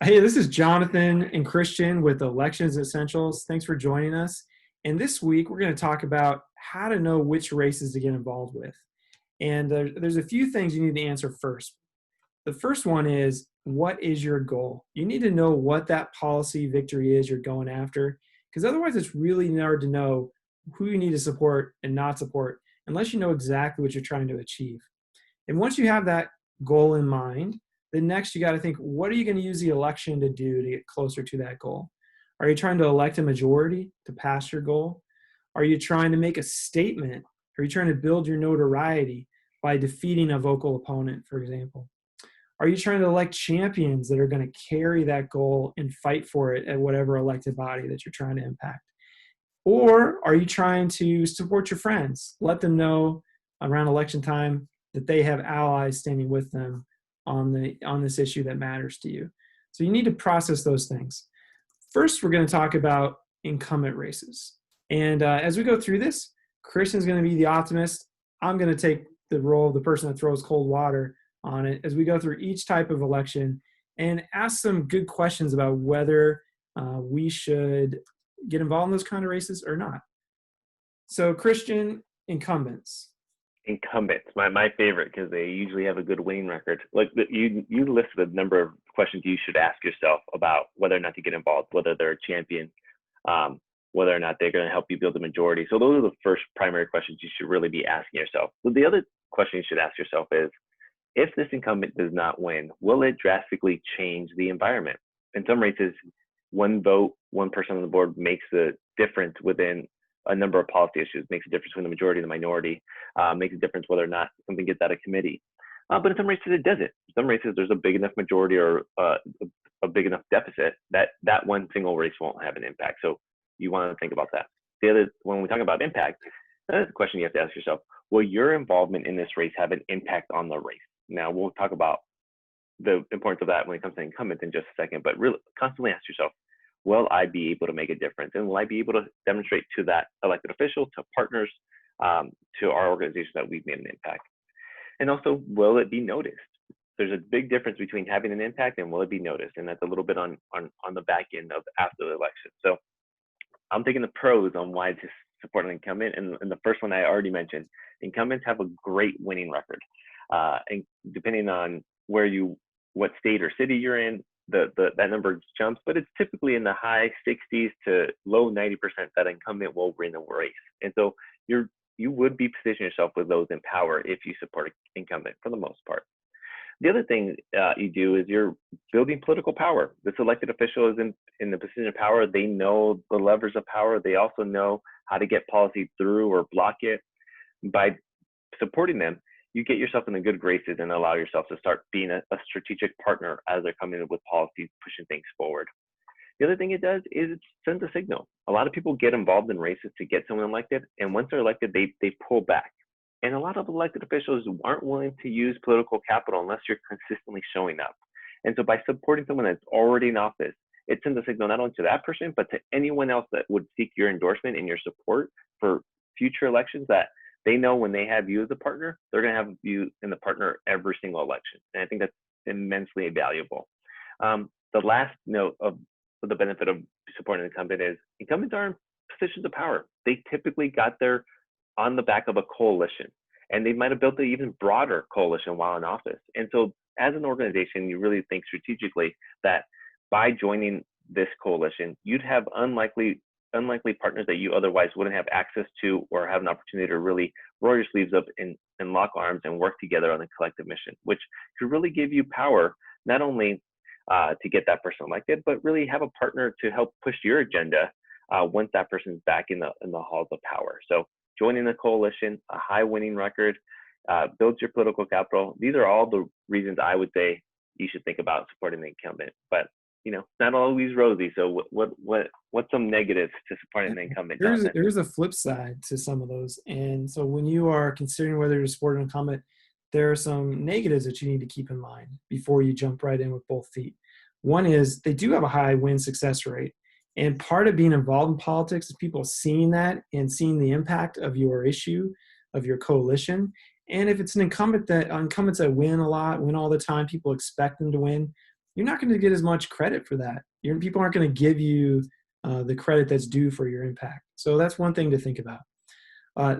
Hey, this is Jonathan and Christian with Elections Essentials. Thanks for joining us. And this week, we're going to talk about how to know which races to get involved with. And there's a few things you need to answer first. The first one is, what is your goal? You need to know what that policy victory is you're going after, because otherwise it's really hard to know who you need to support and not support unless you know exactly what you're trying to achieve. And once you have that goal in mind, then next you got to think, what are you going to use the election to do to get closer to that goal? Are you trying to elect a majority to pass your goal? Are you trying to make a statement? Are you trying to build your notoriety by defeating a vocal opponent, for example? Are you trying to elect champions that are going to carry that goal and fight for it at whatever elected body that you're trying to impact? Or are you trying to support your friends? Let them know around election time that they have allies standing with them on this issue that matters to you. So you need to process those things. First, we're going to talk about incumbent races. And as we go through this, Christian's going to be the optimist. I'm going to take the role of the person that throws cold water on it as we go through each type of election and ask some good questions about whether we should get involved in those kind of races or not. So, Christian, incumbents. Incumbents, my favorite, because they usually have a good winning record. Like you listed a number of questions you should ask yourself about whether or not to get involved, whether they're a champion, whether or not they're going to help you build a majority. So those are the first primary questions you should really be asking yourself. So the other question you should ask yourself is, if this incumbent does not win, will it drastically change the environment? In some races, one vote, one person on the board makes a difference within a number of policy issues, makes a difference between the majority and the minority, makes a difference whether or not something gets out of committee. But in some races, it doesn't. In some races, there's a big enough majority or a big enough deficit that one single race won't have an impact. So you want to think about that. The other, when we talk about impact, that's the question you have to ask yourself. Will your involvement in this race have an impact on the race? Now, we'll talk about the importance of that when it comes to incumbents in just a second, but really constantly ask yourself, will I be able to make a difference? And will I be able to demonstrate to that elected official, to partners, to our organization that we've made an impact? And also, will it be noticed? There's a big difference between having an impact and will it be noticed? And that's a little bit on the back end of after the election. So I'm taking the pros on why to support an incumbent. And the first one I already mentioned, incumbents have a great winning record. And depending on what state or city you're in, that number jumps, but it's typically in the high 60s to low 90% that incumbent will win a race. And so you would be positioning yourself with those in power if you support an incumbent for the most part. The other thing you do is you're building political power. This elected official is in the position of power. They know the levers of power. They also know how to get policy through or block it. By supporting them, you get yourself in the good graces and allow yourself to start being a strategic partner as they're coming in with policies, pushing things forward. The other thing it does is it sends a signal. A lot of people get involved in races to get someone elected, and once they're elected, they pull back. And a lot of elected officials aren't willing to use political capital unless you're consistently showing up. And so by supporting someone that's already in office, it sends a signal not only to that person, but to anyone else that would seek your endorsement and your support for future elections, that they know when they have you as a partner, they're going to have you in the partner every single election. And I think that's immensely valuable. The last note of the benefit of supporting an incumbent is incumbents are in positions of power. They typically got there on the back of a coalition, and they might have built an even broader coalition while in office. And so as an organization, you really think strategically that by joining this coalition, you'd have unlikely partners that you otherwise wouldn't have access to or have an opportunity to really roll your sleeves up and lock arms and work together on a collective mission, which could really give you power, not only to get that person elected, but really have a partner to help push your agenda once that person's back in the halls of power. So joining the coalition, a high winning record, builds your political capital. These are all the reasons I would say you should think about supporting the incumbent. But not always rosy. So what's some negatives to supporting the incumbent? There's a flip side to some of those. And so when you are considering whether to support an incumbent, there are some negatives that you need to keep in mind before you jump right in with both feet. One is they do have a high win success rate. And part of being involved in politics is people seeing that and seeing the impact of your issue, of your coalition. And if it's incumbents that win a lot, win all the time, people expect them to win, you're not going to get as much credit for that. People aren't going to give you the credit that's due for your impact. So that's one thing to think about.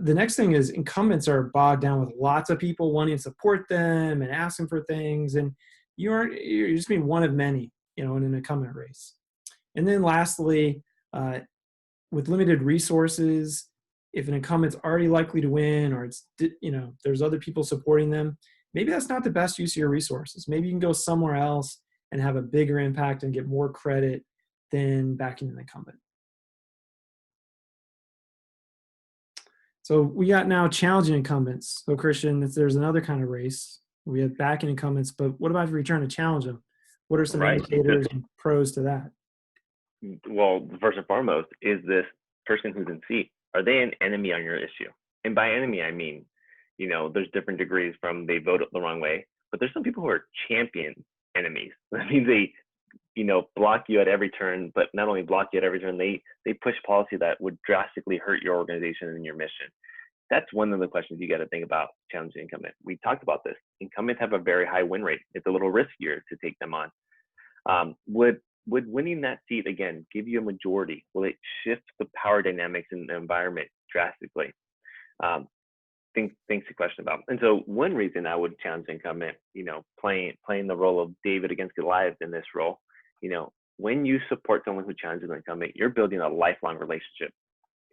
The next thing is incumbents are bogged down with lots of people wanting to support them and ask them for things, and you're just being one of many, in an incumbent race. And then lastly, with limited resources, if an incumbent's already likely to win, or there's other people supporting them, maybe that's not the best use of your resources. Maybe you can go somewhere else and have a bigger impact and get more credit than backing an incumbent. So we got now challenging incumbents. So Christian, there's another kind of race. We have backing incumbents, but what about if you're trying to challenge them? What are some Right. indicators and pros to that? Well, first and foremost, is this person who's in seat, are they an enemy on your issue? And by enemy, I mean, there's different degrees from they vote the wrong way, but there's some people who are champion enemies. That means they, block you at every turn, but not only block you at every turn, they push policy that would drastically hurt your organization and your mission. That's one of the questions you got to think about challenging incumbent. We talked about this. Incumbents have a very high win rate. It's a little riskier to take them on. Would winning that seat again give you a majority? Will it shift the power dynamics in the environment drastically? Things to question about. And so one reason I would challenge incumbent, playing the role of David against Goliath in this role, when you support someone who challenges an incumbent, you're building a lifelong relationship.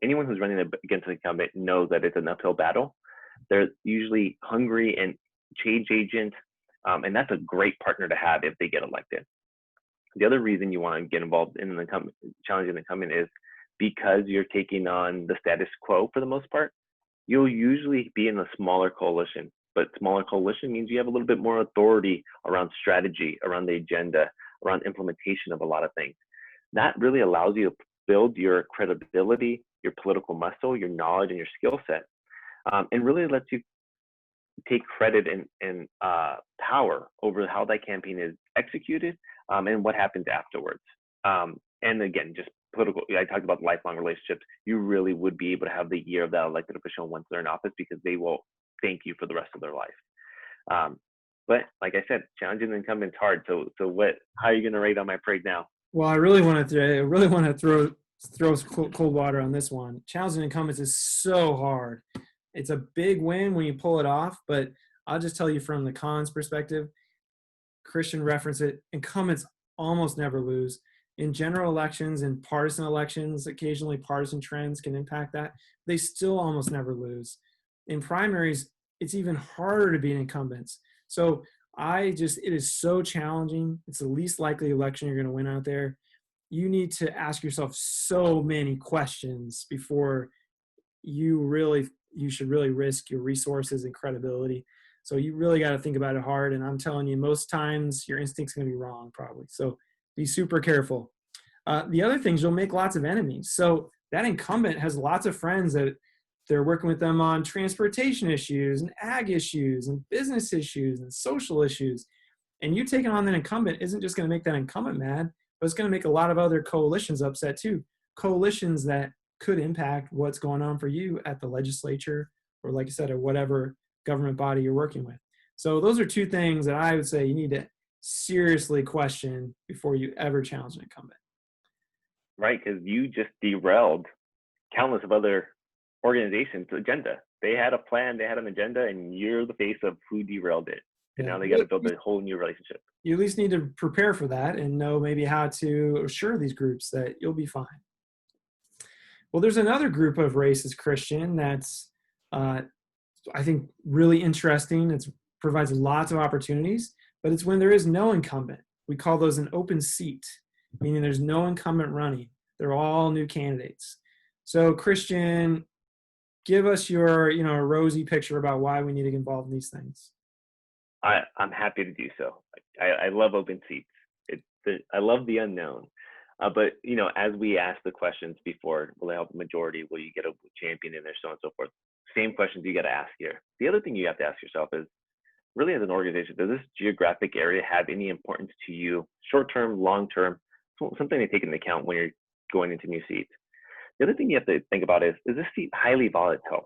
Anyone who's running against an incumbent knows that it's an uphill battle. They're usually hungry and change agent, and that's a great partner to have if they get elected. The other reason you want to get involved in challenging an incumbent is because you're taking on the status quo for the most part. You'll usually be in a smaller coalition, but smaller coalition means you have a little bit more authority around strategy, around the agenda, around implementation of a lot of things. That really allows you to build your credibility, your political muscle, your knowledge, and your skill set, and really lets you take credit and power over how that campaign is executed and what happens afterwards. And again, just political, I talked about lifelong relationships. You really would be able to have the year of that elected official once they're in office, because they will thank you for the rest of their life. But like I said, challenging the incumbent's hard. So how are you going to rate on my parade now? Well, I really want to throw cold water on this one. Challenging incumbents is so hard. It's a big win when you pull it off, but I'll just tell you from the cons perspective. Christian referenced it. Incumbents almost never lose. In general elections and partisan elections, occasionally partisan trends can impact that. They still almost never lose. In primaries, it's even harder to beat incumbents. So it is so challenging. It's the least likely election you're going to win out there. You need to ask yourself so many questions before you should really risk your resources and credibility. So you really got to think about it hard. And I'm telling you, most times your instinct's going to be wrong probably. So be super careful. The other things, you'll make lots of enemies. So that incumbent has lots of friends that they're working with them on transportation issues and ag issues and business issues and social issues. And you taking on that incumbent isn't just going to make that incumbent mad, but it's going to make a lot of other coalitions upset too. Coalitions that could impact what's going on for you at the legislature, or like I said, or whatever government body you're working with. So those are two things that I would say you need to seriously question before you ever challenge an incumbent. Right, because you just derailed countless of other organizations' agenda. They had a plan, they had an agenda, and you're the face of who derailed it. And now they got to build a whole new relationship. You at least need to prepare for that and know maybe how to assure these groups that you'll be fine. Well, there's another group of races, Christian, that's I think really interesting. It provides lots of opportunities, but it's when there is no incumbent. We call those an open seat, meaning there's no incumbent running. They're all new candidates. So Christian, give us your rosy picture about why we need to get involved in these things. I'm happy to do so. I love open seats. I love the unknown. But as we ask the questions before, will it help the majority? Will you get a champion in there, so on and so forth? Same questions you got to ask here. The other thing you have to ask yourself is, really as an organization, does this geographic area have any importance to you, short-term, long-term, something to take into account when you're going into new seats? The other thing you have to think about is this seat highly volatile?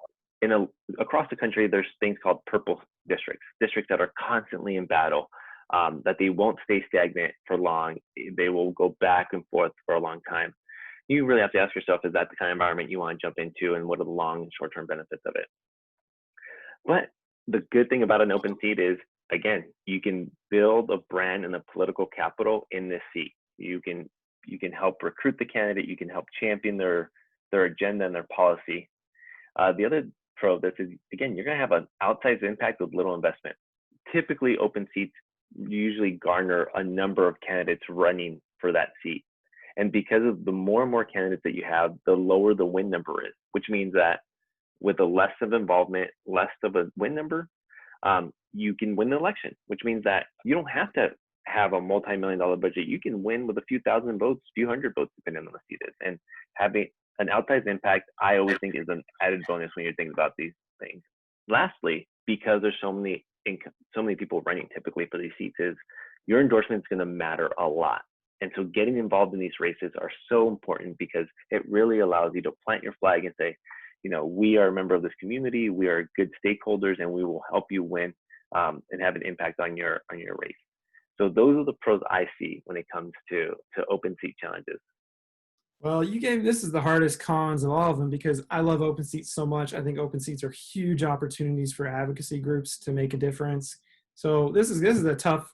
Across the country, there's things called purple districts that are constantly in battle. that they won't stay stagnant for long. They will go back and forth for a long time. You really have to ask yourself, is that the kind of environment you want to jump into, and what are the long and short-term benefits of it? But the good thing about an open seat is, again, you can build a brand and a political capital in this seat. You can help recruit the candidate. You can help champion their agenda and their policy. The other pro of this is, again, you're going to have an outsized impact with little investment. Typically, open seats usually garner a number of candidates running for that seat. And because of the more and more candidates that you have, the lower the win number is, which means that with a less of involvement, less of a win number, you can win the election, which means that you don't have to have a multi-million-dollar budget. You can win with a few thousand votes, few hundred votes, depending on the seat is. And having an outsized impact, I always think, is an added bonus when you're thinking about these things. Lastly, because there's so many people running typically for these seats, is your endorsement is going to matter a lot. And so getting involved in these races are so important, because it really allows you to plant your flag and say, we are a member of this community, we are good stakeholders, and we will help you win and have an impact on your race. So those are the pros I see when it comes to open seat challenges. Well, this is the hardest cons of all of them, because I love open seats so much. I think open seats are huge opportunities for advocacy groups to make a difference. So this is a tough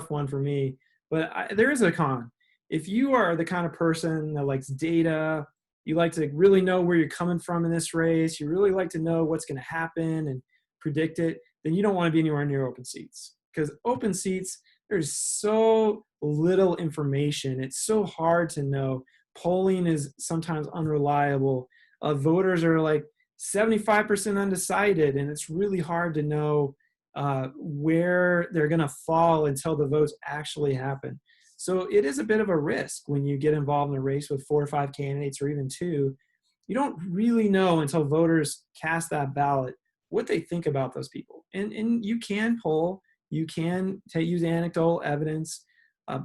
one for me. But there is a con. If you are the kind of person that likes data, you like to really know where you're coming from in this race, you really like to know what's going to happen and predict it, then you don't want to be anywhere near open seats. Because open seats, there's so little information. It's so hard to know. Polling is sometimes unreliable. Voters are like 75% undecided, and it's really hard to know where they're going to fall until the votes actually happen. So it is a bit of a risk when you get involved in a race with 4 or 5 candidates, or even 2. You don't really know until voters cast that ballot what they think about those people. And you can poll, you can use anecdotal evidence,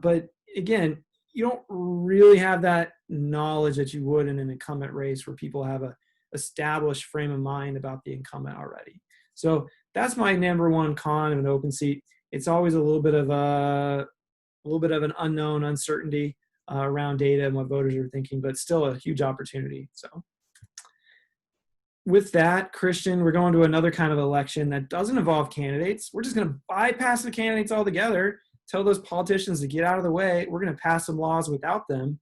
but again, you don't really have that knowledge that you would in an incumbent race, where people have a established frame of mind about the incumbent already. So that's my number one con of an open seat. It's always a little bit of an unknown, uncertainty around data and what voters are thinking, but still a huge opportunity. So with that, Christian, we're going to another kind of election that doesn't involve candidates. We're just going to bypass the candidates altogether, tell those politicians to get out of the way. We're going to pass some laws without them.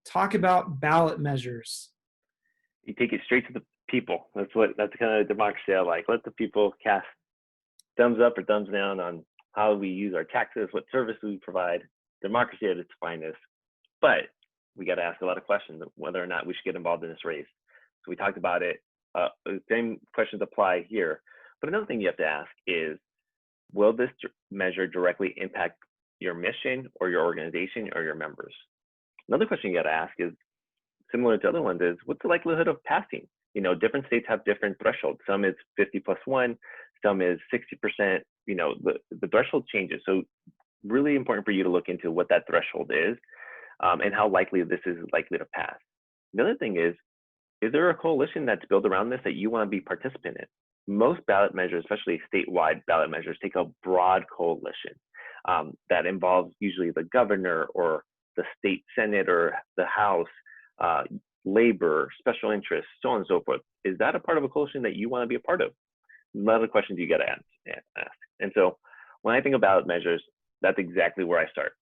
Talk about ballot measures. You take it straight to the people. That's kind of democracy I like. Let the people cast thumbs up or thumbs down on how we use our taxes, what services we provide. Democracy at its finest. But we got to ask a lot of questions of whether or not we should get involved in this race. So we talked about it. The same questions apply here. But another thing you have to ask is, will this measure directly impact your mission or your organization or your members? Another question you got to ask is, similar to other ones, is what's the likelihood of passing? Different states have different thresholds. Some is 50+1, some is 60%. The threshold changes. So really important for you to look into what that threshold is and how likely this is likely to pass. The other thing is there a coalition that's built around this that you want to be participant in? Most ballot measures, especially statewide ballot measures, take a broad coalition that involves usually the governor or the state senate or the house, labor, special interests, so on and so forth. Is that a part of a coalition that you want to be a part of? A lot of questions you got to ask. And so when I think of ballot measures, that's exactly where I start.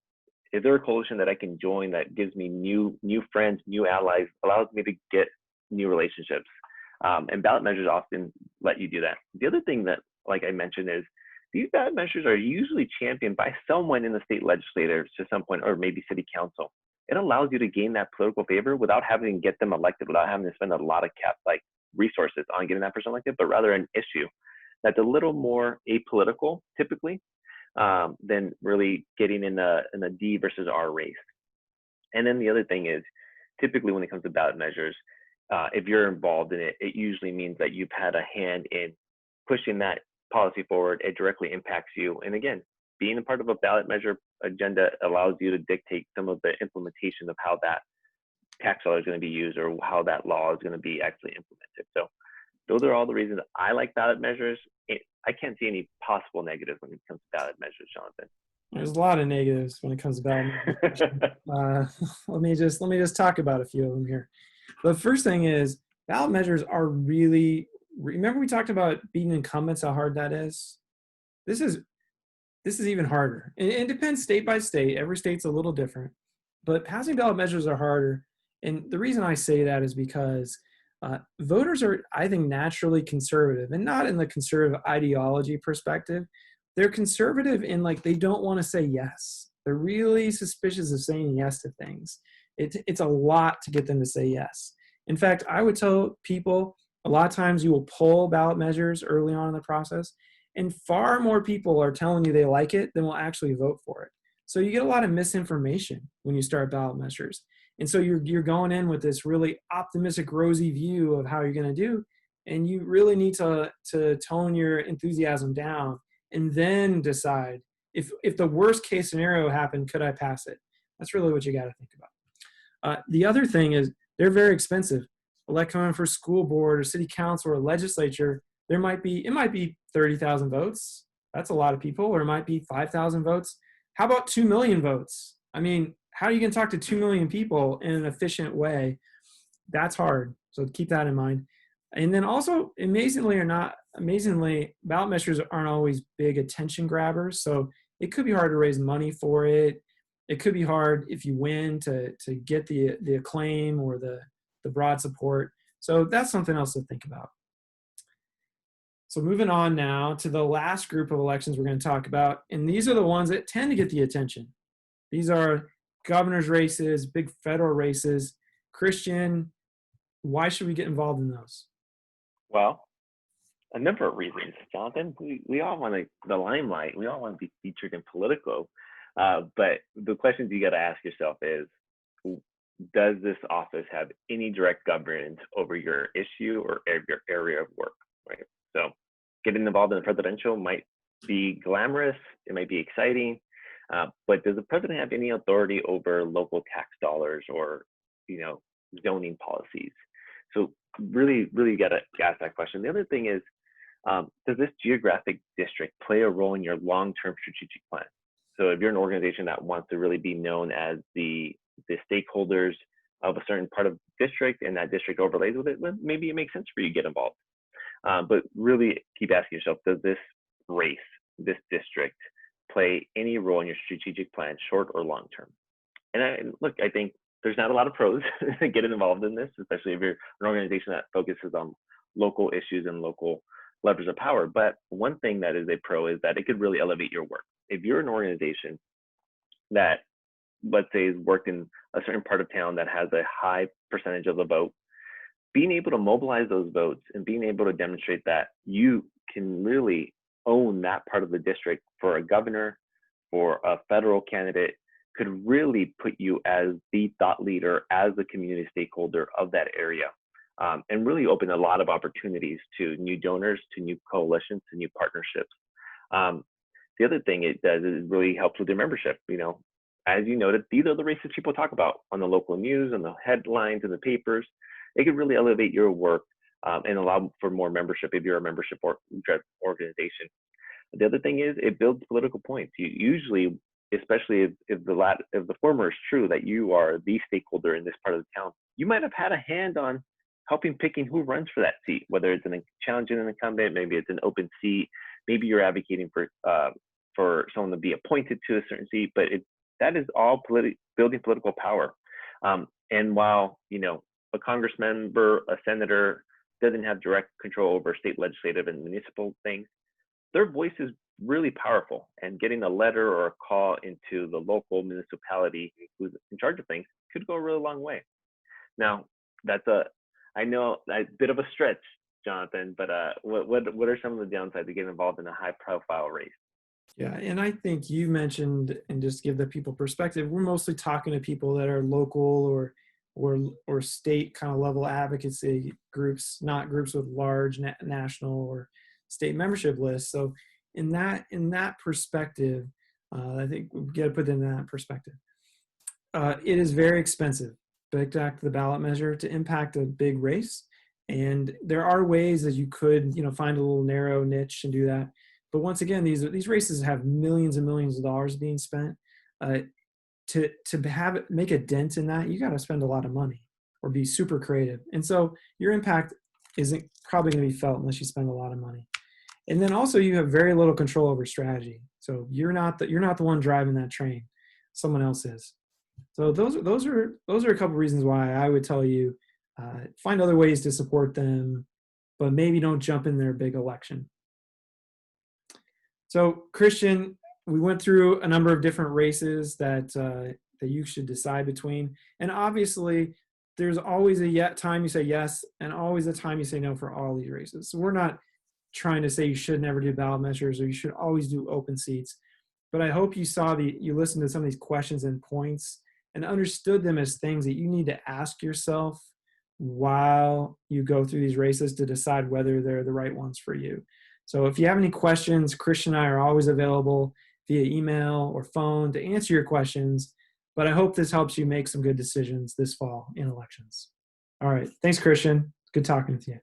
Is there a coalition that I can join that gives me new friends, new allies, allows me to get new relationships? And ballot measures often let you do that. The other thing that, like I mentioned, is these ballot measures are usually championed by someone in the state legislature to some point, or maybe city council. It allows you to gain that political favor without having to get them elected, without having to spend a lot of resources on getting that person elected, but rather an issue that's a little more apolitical typically than really getting in a D versus R race. And then the other thing is, typically when it comes to ballot measures, if you're involved in it, it usually means that you've had a hand in pushing that policy forward. It directly impacts you. And again, being a part of a ballot measure agenda allows you to dictate some of the implementation of how that tax law is going to be used or how that law is going to be actually implemented. So those are all the reasons I like ballot measures. I can't see any possible negatives when it comes to ballot measures, Jonathan. There's a lot of negatives when it comes to ballot measures. Uh, let me just talk about a few of them here. The first thing is ballot measures are really. Remember we talked about beating incumbents, how hard that is. This is this is even harder. And it depends state by state. Every state's a little different. But passing ballot measures are harder. And the reason I say that is because voters are, I think, naturally conservative, and not in the conservative ideology perspective. They're conservative in like they don't want to say yes. They're really suspicious of saying yes to things. It's a lot to get them to say yes. In fact, I would tell people a lot of times you will pull ballot measures early on in the process, and far more people are telling you they like it than will actually vote for it. So you get a lot of misinformation when you start ballot measures. And so you're going in with this really optimistic, rosy view of how you're going to do, and you really need to tone your enthusiasm down and then decide if the worst case scenario happened, could I pass it? That's really what you got to think about. The other thing is they're very expensive. Elect coming for school board or city council or legislature, it might be 30,000 votes. That's a lot of people, or it might be 5,000 votes. How about 2 million votes? I mean, how are you going to talk to 2 million people in an efficient way? That's hard. So keep that in mind. And then also, amazingly or not amazingly, ballot measures aren't always big attention grabbers. So it could be hard to raise money for it. It could be hard if you win to get the acclaim or the broad support. So that's something else to think about. So moving on now to the last group of elections we're going to talk about. And these are the ones that tend to get the attention. These are governor's races, big federal races. Christian, why should we get involved in those? Well, a number of reasons, Jonathan. We all want the limelight. We all want to be featured in Politico. But the questions you got to ask yourself is, does this office have any direct governance over your issue or your area of work, right? So getting involved in the presidential might be glamorous. It might be exciting. But does the president have any authority over local tax dollars or, zoning policies? So really, really got to ask that question. The other thing is, does this geographic district play a role in your long-term strategic plan? So if you're an organization that wants to really be known as the stakeholders of a certain part of the district and that district overlays with it, well, maybe it makes sense for you to get involved. But really keep asking yourself, does this race, this district, play any role in your strategic plan, short or long term? And I think there's not a lot of pros getting involved in this, especially if you're an organization that focuses on local issues and local levers of power. But one thing that is a pro is that it could really elevate your work. If you're an organization that, let's say, has worked in a certain part of town that has a high percentage of the vote, being able to mobilize those votes and being able to demonstrate that you can really own that part of the district for a governor, for a federal candidate, could really put you as the thought leader, as the community stakeholder of that area, and really open a lot of opportunities to new donors, to new coalitions, to new partnerships. The other thing it does is it really helps with your membership. As you noted, these are the races people talk about on the local news, on the headlines, in the papers. It could really elevate your work and allow for more membership if you're a membership organization. The other thing is it builds political points. You usually, especially if the former is true, that you are the stakeholder in this part of the town, you might have had a hand on helping picking who runs for that seat, whether it's challenging an incumbent, maybe it's an open seat, maybe you're advocating for someone to be appointed to a certain seat, but that is all building political power. And while a congress member, a senator doesn't have direct control over state legislative and municipal things, their voice is really powerful, and getting a letter or a call into the local municipality who's in charge of things could go a really long way. Now, I know a bit of a stretch, Jonathan, but what are some of the downsides of getting involved in a high profile race? Yeah, and I think you mentioned, and just give the people perspective, we're mostly talking to people that are local or state kind of level advocacy groups, not groups with large national or state membership lists. So in that perspective, I think we've got to put it in that perspective. It is very expensive, back to the ballot measure, to impact a big race. And there are ways that you could, find a little narrow niche and do that. But once again, these races have millions and millions of dollars being spent. To make a dent in that, you got to spend a lot of money or be super creative. And so your impact isn't probably going to be felt unless you spend a lot of money. And then also you have very little control over strategy. So you're not the one driving that train. Someone else is. So those are a couple reasons why I would tell you find other ways to support them, but maybe don't jump in their big election. So Christian, we went through a number of different races that you should decide between, and obviously there's always a time you say yes and always a time you say no for all these races. So we're not trying to say you should never do ballot measures or you should always do open seats, but I hope you listened to some of these questions and points and understood them as things that you need to ask yourself while you go through these races to decide whether they're the right ones for you. So if you have any questions, Christian and I are always available via email or phone to answer your questions. But I hope this helps you make some good decisions this fall in elections. All right. Thanks, Christian. Good talking with you.